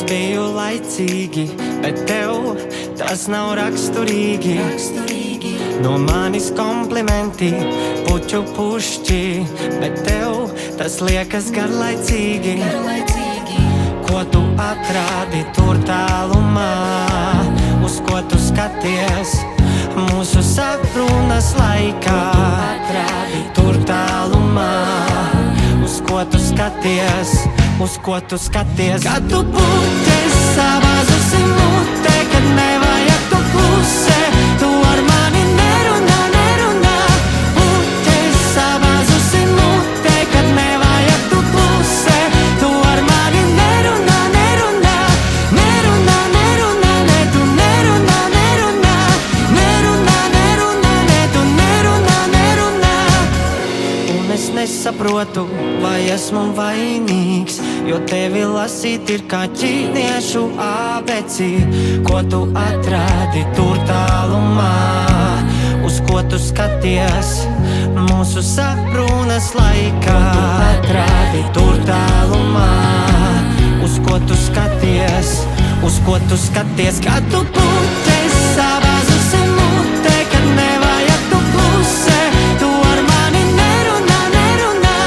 Es biju laicīgi, bet tev tas nav raksturīgi. No manis komplimenti, puķu pušķi, bet tev tas liekas garlaicīgi. Ko tu atrādi tur tālumā, uz ko tu skaties mūsu sarunas laikā? Tur tālumā, uz ko tu skaties, uz ko tu skaties? Kad tu puķes savāzusi mute, kad nevajag tu klusē, tu ar mani nerunā, nerunā. Puķes savāzusi mute, kad nevajag tu klusē, tu ar mani nerunā, nerunā. Nerunā, nerunā, ne tu nerunā, nerunā. Nerunā, nerunā, ne tu nerunā, nerunā. Un es nesaprotu, vai esmu vainīgs, jo tevi lasīt ir kā ķīniešu abecī. Ko tu atrādi tur tālumā, uz ko tu skaties mūsu sarunas laikā? Atrādi tur tālumā, uz ko tu skaties, uz ko tu skaties? Kad tu puķes savāzusi mute, kad nevajag tu klusē, tu ar mani nerunā, nerunā.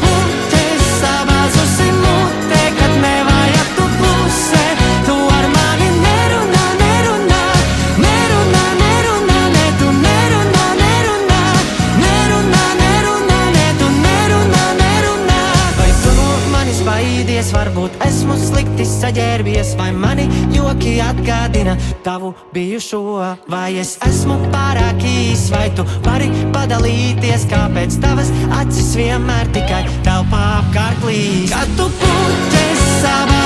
Puķes savāzusi mute, kad nevajag tu klusē, tu ar mani nerunā, nerunā. Nerunā, nerunā, ne tu nerunā, nerunā. Nerunā, nerunā, ne tu nerunā, nerunā. Vai tu no manis baidies, varbūt esmu slikti saģērbies, vai mani joki atgādina tavu bijušo? Vai es esmu pārāk īs, vai tu vari padalīties, kāpēc tavas acis vienmēr tikai telpā apkārt līst? Kad tu puķes savā